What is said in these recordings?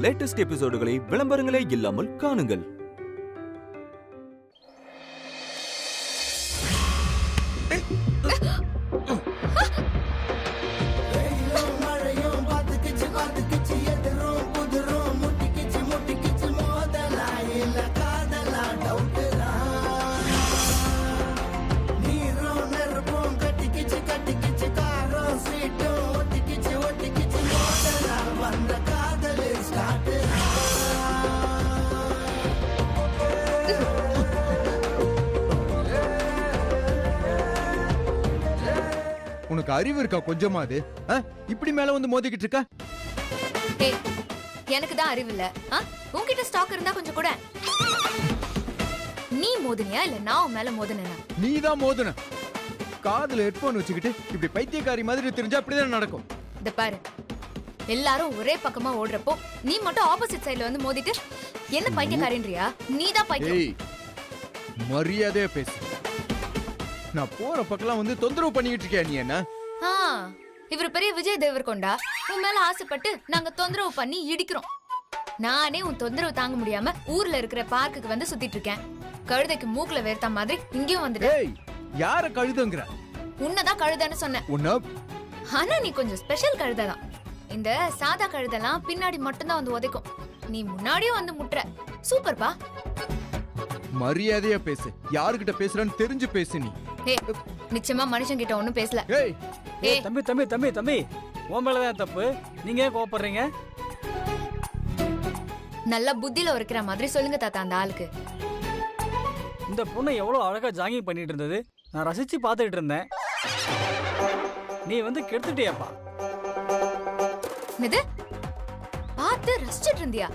Latest எபிசோடுகளை விளம்பரங்களே இல்லாமல் காணுங்கள். உனக்கு அறிவு இருக்கா கொஞ்சமாது? இப்படி மேல வந்து மோதிக்கிட்டு இருக்கா? எனக்கு தான் அறிவு இல்ல. உன்கிட்ட ஸ்டாக் இருந்தா கொஞ்சம் கூட. நீ மோதினியா இல்ல நான் உன் மேல மோதினேனா? நீ தான் மோதின. காதுல ஹெட்போன் வச்சுக்கிட்டு இப்படி பைத்தியக்காரி மாதிரி தெரிஞ்சா அப்படிதான் நடக்கும். இத பாரு, எல்லாரும் ஒரே பக்கமா ஓடுறப்போ நீ மட்டும் ஆப்போசிட் சைடுல வந்து மோதிட்டு என்ன பைத்தியக்காரின்றியா? நீ தான் பைத்தியம். மரியாதையா பேசு. நான் போற பக்கம் வந்து தொந்தரவு பண்ணிட்டு இருக்கியா நீ? என்ன இவர் பெரிய விஜய் தேவர்கொண்டா? உன் மேல ஆசைப்பட்டு நாங்க தொந்தரவு பண்ணி இடிக்கிறோம். நானே உன் தொந்தரவு தாங்க முடியாம ஊர்ல இருக்கிற பார்க்குக்கு வந்து சுத்திட்டு இருக்கேன். கழுதைக்கு மூக்குல வேர்த்த மாதிரி இங்கேயும் வந்துட்டேன். யார கழுதுங்கற? உன்னதான் கழுதைன்னு சொன்னேன். ஆனா நீ கொஞ்சம் ஸ்பெஷல் கழுதைதான். இந்த சாதா கழுதெல்லாம் பின்னாடி மட்டும்தான் வந்து உதைக்கும். நீ முன்னாடியும் வந்து முட்டுற. சூப்பர்பா. மரியாதையா பேசு. யாருகிட்ட பேசுறன்னு தெரிஞ்சு பேசு நீ. நிச்சயமா மனுஷன் கிட்ட ஒண்ணும் பேசல. தம்பி தம்பி தம்பி தம்பி, உன் மேலதான் தப்பு. நீங்க ஏன் கோவப்படுறீங்க? நல்ல புத்தியில இருக்கிற மாதிரி சொல்லுங்க தாத்தா அந்த ஆளுக்கு. இந்த பொண்ணு எவ்வளவு அழகா ஜாகிங் பண்ணிட்டு இருந்தது, நான் ரசிச்சு பாத்துக்கிட்டு இருந்தேன். நீ வந்து கெடுத்துட்டியாப்பா. என்னது? பார்த்து ரசிச்சிட்டு இருந்தியா?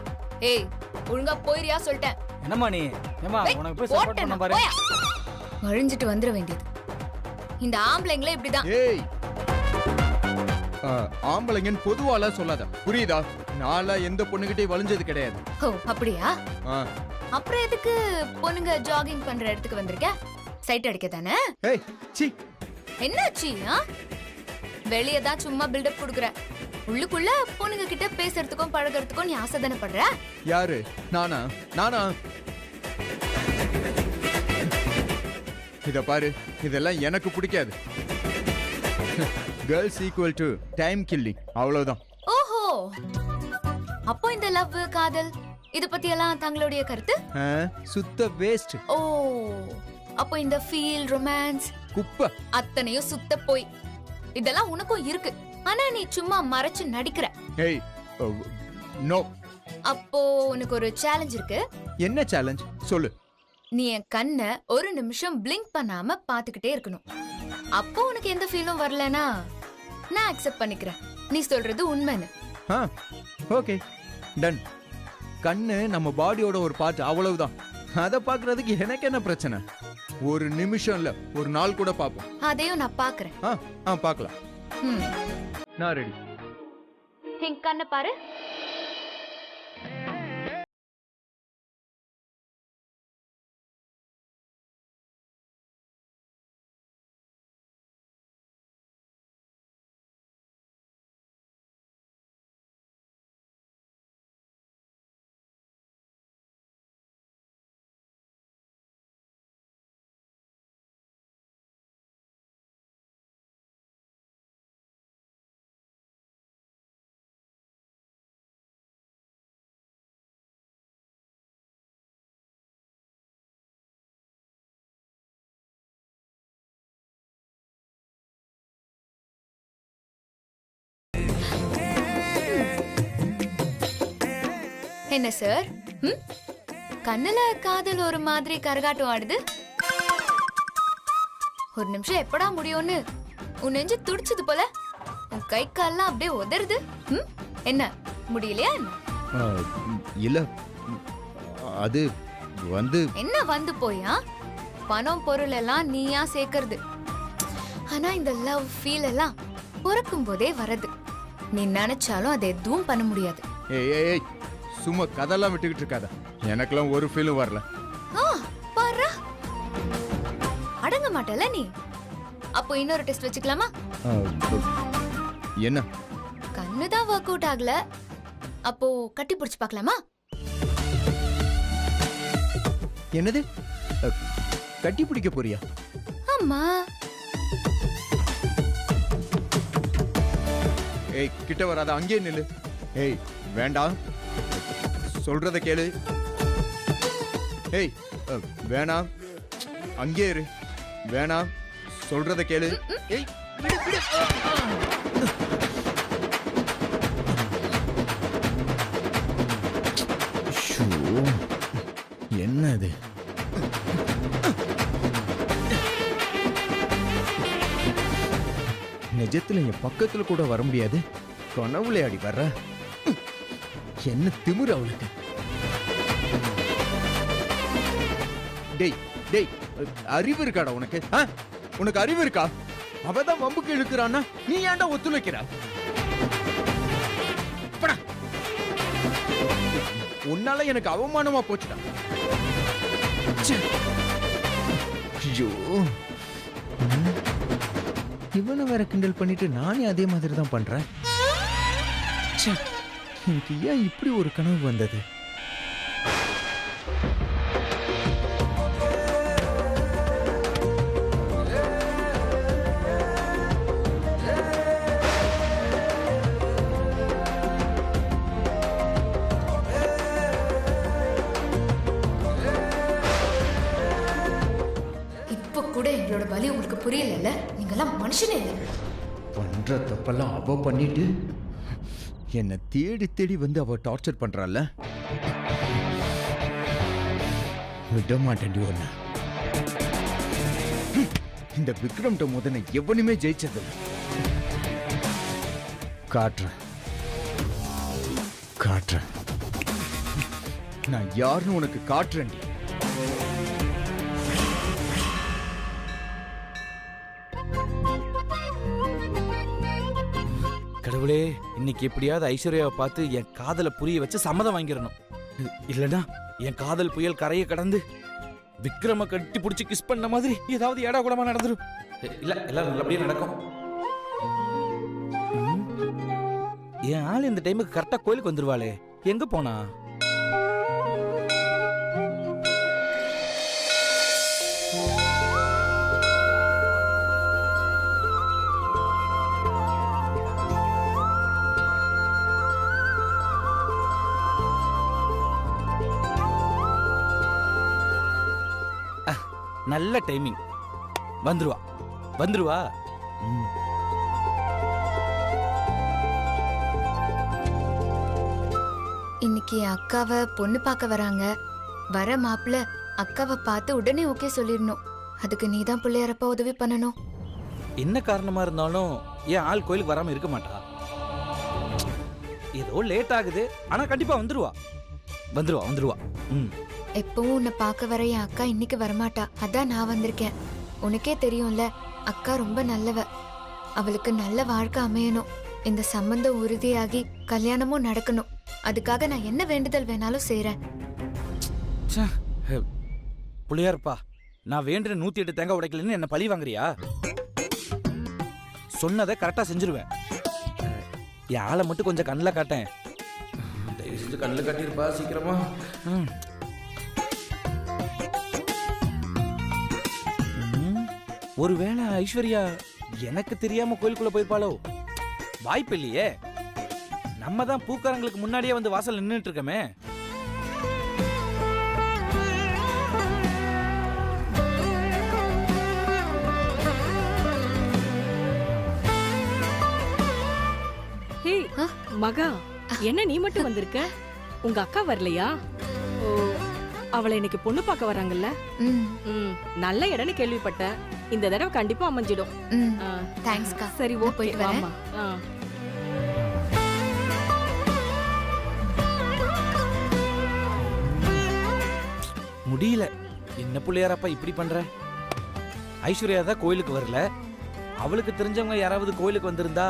ஒழுங்கா போயிரியா சொல்லிட்டேன். என்னம்மா நீ? ஏமா உனக்கு போய் சப்போர்ட் பண்ண பாரு. வழிஞ்சிட்டு வந்துட வேண்டியது. இந்த ஆம்பளைங்களே இப்படிதான். ஆம்பளைங்கன்னு பொதுவால சொல்லாத, புரியுதா? நாளா எந்த பொண்ணுகிட்டே வளைஞ்சது கிடையாது. ஓ அப்படியா? அப்புறம் எதுக்கு பொண்ணுங்க ஜாகிங் பண்ற இடத்துக்கு வந்திருக்க? சைட் அடிக்க தானே? என்னாச்சு? வெளியே தான் சும்மா பில்டப் கொடுக்குற. உள்ளுக்குள்ள பொண்ணுங்க கிட்ட பேசுறதுக்கும் பழகிறதுக்கும் நீ ஆசை தானே படுற? யாரு? நானா? இத பாரு, இதெல்லாம் எனக்கு பிடிக்காது. Girls equal to time killing, அவ்வளவுதான். ஓஹோ, அப்போ இந்த லவ் காதல் இத பத்தி எல்லாம் தங்களுடைய கருத்து? சுத்த வேஸ்ட். ஓ, அப்போ இந்த ஃபீல் ரொமான்ஸ் குப்பை அத்தனையும் சுத்த போய். இதெல்லாம் உனக்கும் இருக்கு, ஆனா நீ சும்மா மறைச்சு நடிக்கிற. நோ. அப்போ உனக்கு ஒரு சேலஞ்ச் இருக்கு. என்ன சேலஞ்ச் சொல்லு. நீ என் கண்ணை ஒரு நிமிஷம் பிளிங்க் பண்ணாம பாத்துக்கிட்டே இருக்கணும். அப்போ உனக்கு எந்த ஃபீலும் வரலனா நான் அக்செப்ட் பண்ணிக்கிறேன். நீ சொல்றது உண்மைன்னு. Okay, done. கண்ணு நம்ம பாடியோட ஒரு பார்ட், அவ்வளவுதான். அத பாக்குறதுக்கு எனக்கு என்ன பிரச்சனை? ஒரு நிமிஷம் இல்ல, ஒரு நாள் கூட பாப்போம். அதையும் நான் பாக்குறேன். பாக்கலாம். நான் ரெடி. என் கண்ணை பாரு. என்ன சார், கண்ணுல காதல் ஒரு மாதிரி கரகாட்டம் ஆடுது. ஒரு நிமிஷம் எப்படா முடியும்னு உன் நெஞ்சு துடிச்சது போல. உன் கை கால்லாம் அப்படியே உதறுது. என்ன முடியலையா? இல்ல, அது வந்து என்ன வந்து போயா? பணம் பொருள் எல்லாம் நீயா சேர்க்கறது. ஆனா இந்த லவ் ஃபீல் எல்லாம் பிறக்கும் போதே வரது. நீ நினைச்சாலும் அதை எதுவும் பண்ண முடியாது. சும்மா கதெல்லாம் விட்டுக்கிட்டு இருக்காத. எனக்கெல்லாம் ஒரு ஃபீலும் வரல. பாரு, அடங்க மாட்டல நீ. அப்போ இன்னொரு டெஸ்ட் வச்சுக்கலாமா? என்ன? கண்ணுதான் ஒர்க் அவுட் ஆகல, அப்போ கட்டி பிடிச்சு பார்க்கலாமா? என்னது? கட்டி பிடிக்க போறியா? ஆமா. ஏய், கிட்ட வராத, அங்கே நில்லு. ஏய், வேண்டாம், சொல்றத கேளு. ஏய், வேணாம், அங்கே இரு. வேணாம், சொல்றத கேளு. ஏய், விடு, விடு. என்னது? நிஜத்துல என் பக்கத்துல கூட வர முடியாது, கனவுல அடி வர்ற. என்ன திமிரு அவளுக்கு? டேய் டேய், அறிவு இருக்காடா உனக்கு? உனக்கு அறிவு இருக்கா? அவதான் வம்புக்கு இழுக்கிறான்னா நீ ஏன்டா ஒத்துழைக்கிற? உன்னால எனக்கு அவமானமா போச்சுடா. ஐயோ, இவனை வேற கிண்டல் பண்ணிட்டு நானே அதே மாதிரி தான் பண்றேன். எனக்கு ஏன் இப்படி ஒரு கனவு வந்தது? எங்களோட வலி உங்களுக்கு புரியல. நீங்கெல்லாம் மனுஷனே இல்ல. பண்ற தப்பெல்லாம் அவ பண்ணிட்டு என்ன தேடி தேடி வந்து அவ டார்ச்சர் பண்றாள். விட மாட்டேன் ஒண்ணு. இந்த விக்ரம்ட்ட முதல்ல எவனுமே ஜெயிச்சது காட்டுறேன் காட்டுறேன். நான் யாருன்னு உனக்கு காட்டுறேன். கடவுளே, இன்னைக்கு எப்படியாவது ஐஸ்வர்யாவை பார்த்து என் காதலை புரிய வச்சு சம்மதம் வாங்கிடணும். இல்லைன்னா என் காதல் புயல் கரையை கடந்து விக்ரம கட்டி பிடிச்சி கிஸ் பண்ண மாதிரி ஏதாவது ஏடா கூடமா நடந்துரும். இல்ல, எல்லாம் நல்லபடியா நடக்கும். என் ஆள் இந்த டைமுக்கு கரெக்டா கோயிலுக்கு வந்துருவாளே, எங்க போனா? நல்ல டைமிங். வந்துருவா வந்துருவா. இன்னைக்கு அக்காவை பொண்ணு பார்க்க வராங்க. வர மாப்பிள்ள அக்காவை பார்த்து உடனே ஓகே சொல்லிடணும். அதுக்கு நீதான் பிள்ளையாரப்பா உதவி பண்ணணும். என்ன காரணமா இருந்தாலும் என் ஆள் கோயிலுக்கு வராம இருக்க மாட்டா. ஏதோ லேட் ஆகுது, ஆனா கண்டிப்பா வந்துருவா வந்துருவா வந்துருவா. எப்பவும் உன்னை பார்க்க வர என் அக்கா இன்னைக்கு வரமாட்டா. அதான் நான் வந்திருக்கேன். உனக்கே தெரியும்ல, அக்கா ரொம்ப நல்லவ. அவளுக்கு நல்ல வாழ்க்கை அமையணும். இந்த சம்பந்தம் உறுதியாகி கல்யாணமும் நடக்கணும். அதுக்காக நான் என்ன வேண்டுதல் வேணாலும் செய்றேன். புள்ளையார்ப்பா, நான் வேண்டுற 108 தேங்காய் உடைக்கலன்னு என்ன பழி வாங்குறியா? சொன்னதை கரெக்டா செஞ்சிருவேன். என் ஆளை மட்டும் கொஞ்சம் கண்ணில் காட்டேன். தயவு செஞ்சு கண்ணில் காட்டியிருப்பா சீக்கிரமா. ஒருவேளை ஐஸ்வர்யா எனக்கு தெரியாம கோயிலுக்குள்ள போயிருப்பாளோ? வாய்ப்பு இல்லையே. நம்ம தான் பூக்காரங்களுக்கு முன்னாடியே வந்து வாசல் நின்றுட்டு இருக்கமே. ஹே மகா, என்ன நீ மட்டும் வந்திருக்க? உங்க அக்கா வரலையா? ஓ, அவளை இன்னைக்கு பொண்ணு பார்க்க வராங்கல்ல? நல்ல இடம்னு கேள்விப்பட்டேன். இந்த தடவை கண்டிப்பா அமைஞ்சிடும். தேங்க்ஸ்க்கா. சரி, ஓ போயிட்டு வரேன். முடியல. என்ன பிள்ளையாரப்பா இப்படி பண்ற? ஐஸ்வர்யா தான் கோயிலுக்கு வரல. அவளுக்கு தெரிஞ்சவங்க யாராவது கோயிலுக்கு வந்திருந்தா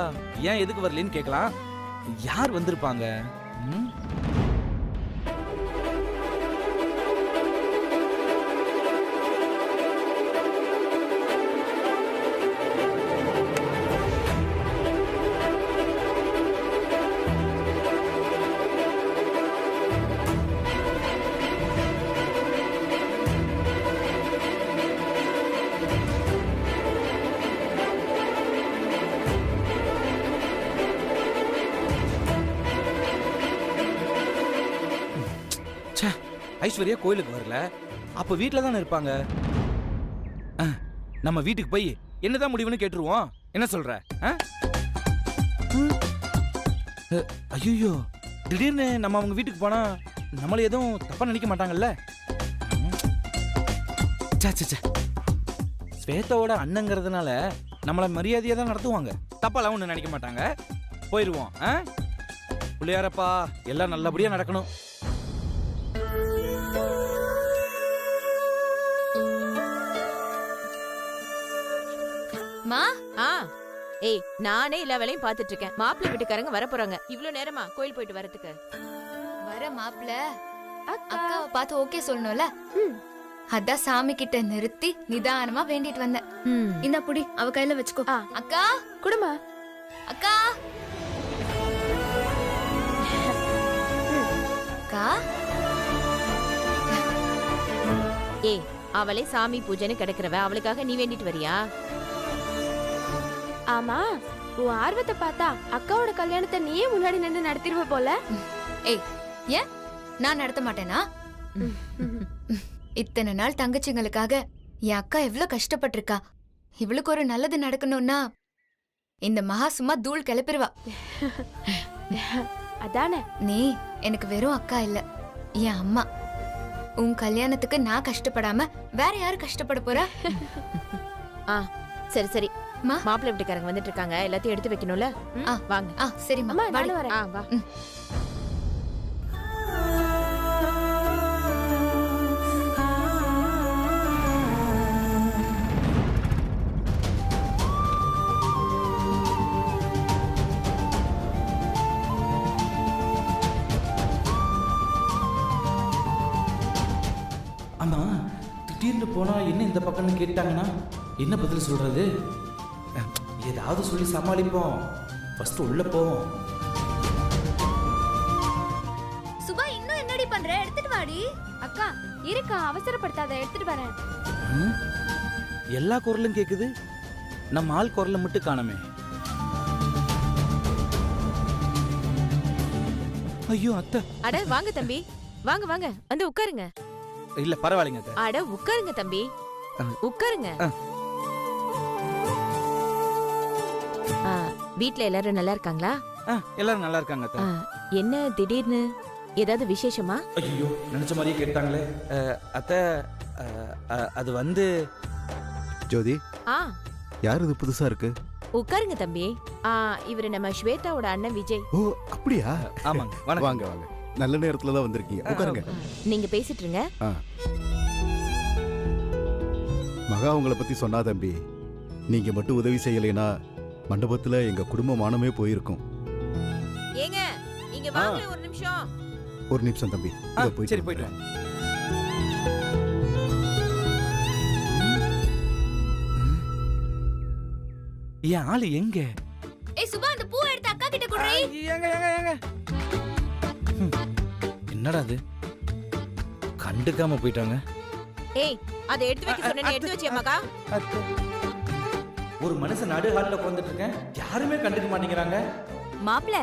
ஏன் எதுக்கு வரலன்னு கேட்கலாம். யார் வந்திருப்பாங்க? ச்சே, ஐஸ்வர்யா கோயிலுக்கு வரல, அப்ப வீட்டில் தானே இருப்பாங்க. நம்ம வீட்டுக்கு போய் என்னதான் முடிவுன்னு கேட்டுருவோம். என்ன சொல்ற? ஐயோ, திடீர்னு நம்ம அவங்க வீட்டுக்கு போனா நம்மள எதுவும் தப்பா நினைக்க மாட்டாங்கல்ல? ஸ்வேதாவோட அண்ணங்கிறதுனால நம்மள மரியாதையா தான் நடத்துவாங்க. தப்பாலாம் ஒண்ணு நினைக்க மாட்டாங்க. போயிருவோம். பிள்ளையாரப்பா, எல்லாம் நல்லபடியா நடக்கணும். மா, ஏய், நானே எல்லா வேலையும் பாத்துட்டு இருக்கேன். மாப்பிள்ளை வீட்டுக்காரங்க வர போறாங்க. இவ்ளோ நேரமா கோயில் போயிட்டு வரதுக்கு? வர மாப்பிள்ள அக்காவை பார்த்து ஓகே சொல்லணும்ல. அதான் சாமி கிட்ட நிறுத்தி நிதானமா வேண்டிட்டு வந்தேன். இந்த புடி, அவ கையில வச்சுக்கோ. அக்கா குடுமா. அக்கா அக்கா. ஏய், அவளே சாமி பூஜைன்னு கிடக்குறவ, அவளுக்காக நீ வேண்டிட்டு வரியா? ஆமா, உன் ஆர்வத்தை பார்த்தா அக்காவோட கல்யாணத்தை நீயே முன்னாடி நின்று நடத்திடுவ போல. ஏய், ஏன் நான் நடத்த மாட்டேனா? இத்தனை நாள் தங்கச்சிங்களுக்காக என் அக்கா எவ்வளவு கஷ்டப்பட்டிருக்கா. இவளுக்கு ஒரு நல்லது நடக்கணும்னா இந்த மகா சும்மா தூள் கிளப்பிடுவா. அதானே. நீ எனக்கு வெறும் அக்கா இல்ல, என் அம்மா. உன் கல்யாணத்துக்கு நான் கஷ்டப்படாம வேற யாரு கஷ்டப்பட போறா? சரி சரி, மாப்பிள்ளை வீட்டுக்காரங்க வந்துட்டு இருக்காங்க. எல்லாத்தையும் எடுத்து வைக்கணும்ல. வாங்க. சரிம்மா, நானும் வரேன். வா. ஆமா, திடீர்னு போனா என்ன இந்த பக்கம்னு கேட்டாங்கன்னா என்ன பதில் சொல்றது? ஏதாவது சொல்லி சமாளிப்போம். ஃபர்ஸ்ட் உள்ள போவோம். சுபா, இன்னும் என்னடி பண்ற? எடுத்துட்டு வாடி. அக்கா இருக்கா, அவசரப்படுத்தாத, எடுத்துட்டு வரேன். எல்லா குரலும் கேக்குது, நம்ம ஆள் குரலை மட்டும் காணமே. ஐயோ அத்தை. அட வாங்க தம்பி, வாங்க வாங்க, வந்து உட்காருங்க. இல்ல பரவாயில்லைங்க அத்தை. அட உட்காருங்க தம்பி, உட்காருங்க. வீட்ல எல்லாரும் நல்லா இருக்காங்களா? எல்லாரும் நல்லா இருக்காங்க அத்தை. என்ன திடீர்னு, ஏதாவது விசேஷமா? ஐயோ, நினைச்ச மாதிரியே கேட்டாங்களே. அத்தை, அது வந்து ஜோதி, யார் இது புதுசா இருக்கு? உட்காருங்க தம்பி. இவரு நம்ம ஸ்வேதாவோட அண்ணன் விஜய். ஓ அப்படியா? ஆமாங்க. வாங்க வாங்க, நல்ல நேரத்துல தான் வந்திருக்கீங்க. உட்காருங்க. நீங்க பேசிட்டு இருங்க. மகா உங்களை பத்தி சொன்னா தம்பி, நீங்க மட்டும் உதவி செய்யலைன்னா மண்டபத்துல எங்க குடும்ப மானமே போயிருக்கும். ஏங்க, இங்க வாங்க ஒரு நிமிஷம். ஒரு நிமிஷம் தம்பி, சரி போயிட்டு வாங்க. என் ஆளு எங்க? ஏய் சுபா, அந்த பூ எடுத்து அக்கா கிட்ட குடுறீ. ஏங்க என்னடா அது, கண்டுக்காம போயிட்டாங்க. ஏய், அதை எடுத்து வைக்க சொன்னேன், எடுத்து வச்சியா மகா? ஒரு மனுஷன் நடு ஹால்ல உட்கார்ந்துட்டு இருக்கேன், யாருமே கண்டுக்க மாட்டேங்கிறாங்க. மாப்ள,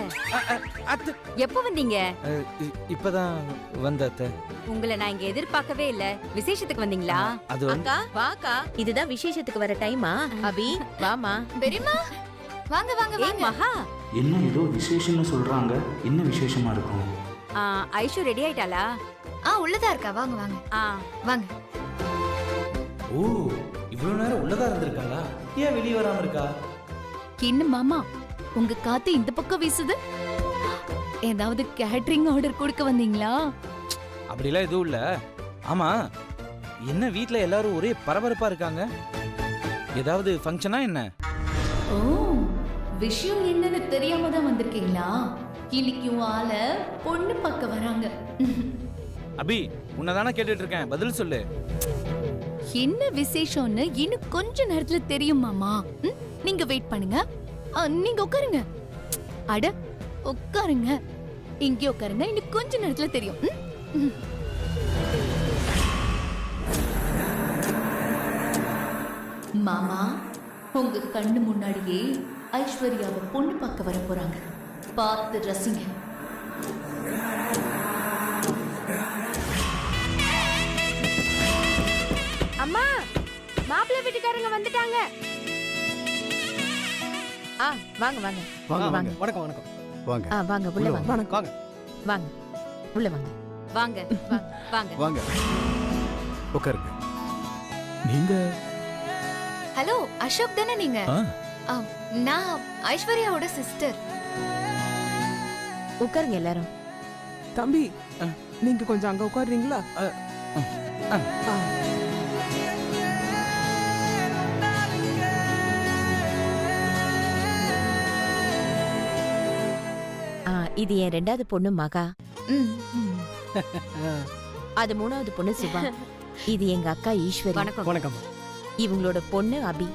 எப்ப வந்தீங்க? இப்பதான் வந்த அத்தை. உங்களை நான் இங்க எதிர்பார்க்கவே இல்ல. விசேஷத்துக்கு வந்தீங்களா? அது அக்கா வாக்கா, இதுதான் விசேஷத்துக்கு வர டைமா? அபி வாமா. பெரியம்மா வாங்க வாங்க வாங்க. மகா, என்ன ஏதோ விசேஷம்னு சொல்றாங்க, என்ன விசேஷமா இருக்கும்? ஐஷு ரெடி ஆயிட்டாளா? உள்ளதா இருக்கா, வாங்க வாங்க வாங்க. ஓ, இவ்வளவு நேரம் உள்ளதா இருந்திருக்காளா? ஏன் வெளியே வராம இருக்கா? என்ன மாமா, உங்க காத்து இந்த பக்கம் வீசுது? ஏதாவது கேட்டரிங் ஆர்டர் கொடுக்க வந்தீங்களா? அப்படிலாம் எதுவும் இல்ல. ஆமா, என்ன வீட்ல எல்லாரும் ஒரே பரபரப்பா இருக்காங்க, ஏதாவது ஃபங்க்ஷனா என்ன? ஓ, விஷயம் என்னன்னு தெரியாம தான் வந்திருக்கீங்களா? இன்னைக்கு ஆள பொண்ணு பார்க்க வராங்க. அபி, உன்னதானே கேட்டுட்டு இருக்கேன், பதில் சொல்லு. என்ன விசேஷம்னு இன்னும் கொஞ்ச நேரத்துல தெரியும் மாமா. நீங்க வெயிட் பண்ணுங்க. நீங்க உட்காருங்க. அட உட்காருங்க, இங்கே உட்காருங்க, இன்னும் கொஞ்ச நேரத்துல தெரியும். மாமா, உங்க கண்ணு முன்னாடியே ஐஸ்வர்யாவை பொண்ணு பார்க்க வர போறாங்க. பார்த்து ரசிங்க. வீட்டுக்காரங்க வந்துட்டாங்க. வாங்க வாங்க வாங்க வாங்க வணக்கம் வணக்கம். வாங்க வாங்க உள்ள வாங்க. வணக்கம். வாங்க உள்ள வாங்க. வாங்க வாங்க. வாங்க உட்காருங்க. நீங்க ஹலோ அசோக் தானே நீங்க? ஆ. நான் ஐஸ்வர்யாவோட சிஸ்டர். உட்காருங்க எல்லாரும். தம்பி நீங்க கொஞ்சம் அங்க உட்காருறீங்களா? இது என் 2வது பொண்ணு மகா. அது 3வது பொண்ணு சுபா. இது எங்க அக்கா ஈஸ்வரி. வணக்கம். வணக்கம். இவங்களோட பொண்ணு அபி.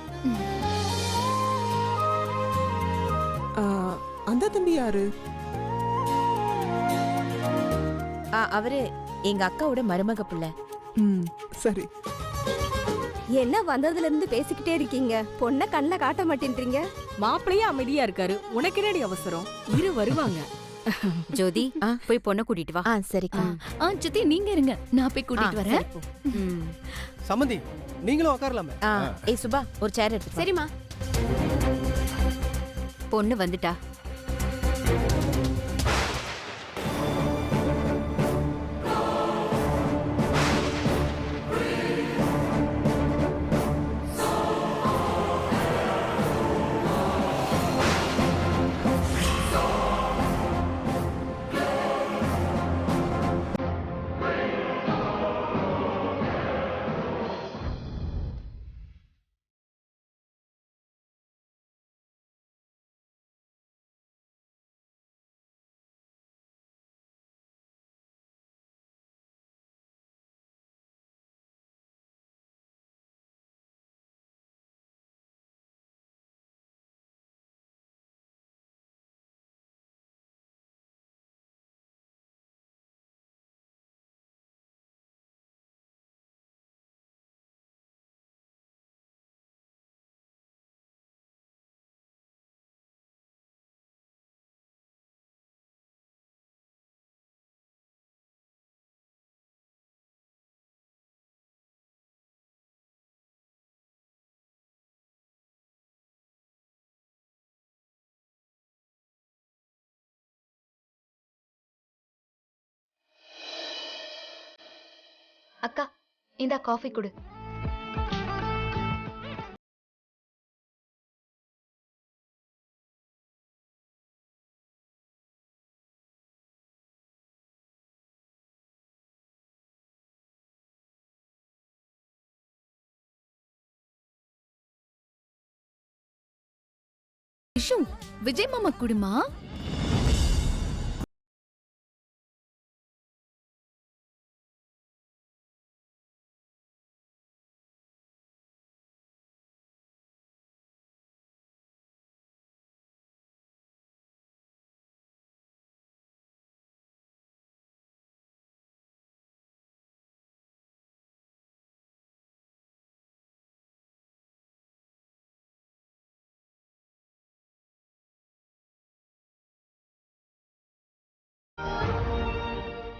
அந்த தம்பி யாரு? அவரு எங்க அக்காவோட மருமக பிள்ளை. சரி. என்ன வந்ததுல இருந்து பேசிக்கிட்டே இருக்கீங்க, பொண்ணை கண்ணுல காட்ட மாட்டேன்றீங்க. மாப்பிள்ளையே அமைதியா இருக்காரு, உனக்கு என்னடி அவசரம்? இரு வருவாங்க. ஜோதி போய் பொண்ணை கூட்டிட்டு வா. சரிக்கா. சித்தி நீங்க இருங்க, நான் போய் கூட்டிட்டு வரேன். சம்மந்தி நீங்களும் உட்காரலாமே. ஏய் சுபா ஒரு சேர் எடுத்து. சரிம்மா. பொண்ணு வந்துட்டா. அக்கா இந்த காஃபி குடு. விஜய் மாமா குடுமா?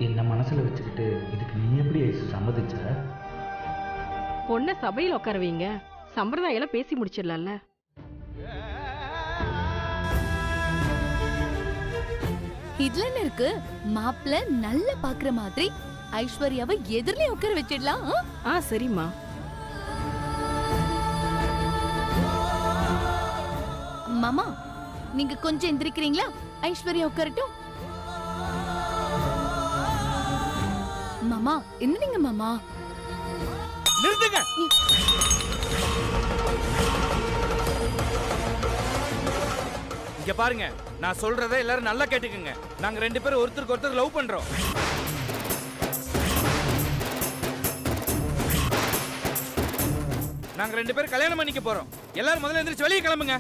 என்ன மனசுல வச்சுக்கிட்டு இதுக்கு நீ எப்படி சம்மதிச்ச? பொண்ணை சபையில உட்கார வைங்க, சம்பிரதாயம் எல்லாம் பேசி முடிச்சிடலாம்ல. இதுல என்ன இருக்கு? மாப்பிள்ள நல்லா பாக்குற மாதிரி ஐஸ்வர்யாவை எதிரிலே உட்கார வச்சிடலாம். சரிம்மா. மாமா நீங்க கொஞ்சம் எந்திரிக்கிறீங்களா? ஐஸ்வர்யா உட்காரட்டும். மாமா என்னங்க மாமா? நிறுத்துங்க. இங்க பாருங்க, நான் சொல்றதை எல்லாரும் நல்லா கேட்டுக்குங்க. நாங்க 2 பேரும் ஒருத்தருக்கு ஒருத்தர் லவ் பண்றோம். நாங்க 2 பேரும் கல்யாணம் பண்ணிக்க போறோம். எல்லாரும் முதல்ல எந்திரிச்சு வெளியே கிளம்புங்க.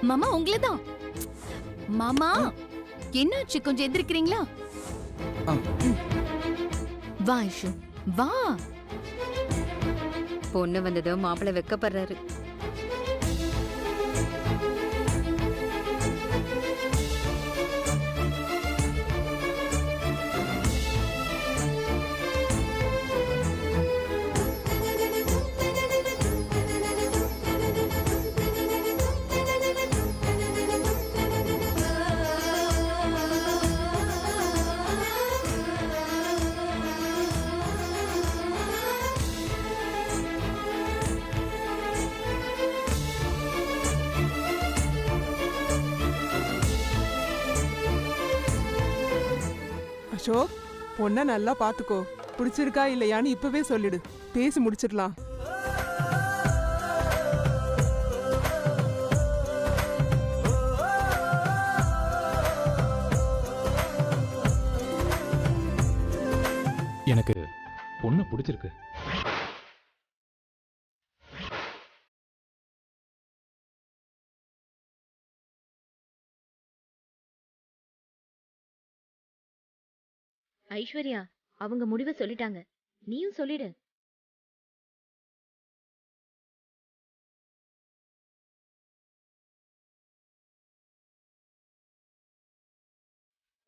மாமா உங்களதான். மாமா என்னாச்சு? கொஞ்சம் எந்திரிக்கிறீங்களா? வா ஐஷு வா. பொண்ணு வந்ததும் மாப்பிள்ளை வெக்கப்படுறாரு. அசோக், பொண்ணை நல்லா பாத்துக்கோ. பிடிச்சிருக்கா இல்லையான்னு இப்பவே சொல்லிடு, பேசி முடிச்சிடலாம். எனக்கு பொண்ணு பிடிச்சிருக்கு. ஐஸ்வர்யா அவங்க முடிவை சொல்லிட்டாங்க, நீயும் சொல்லிடு.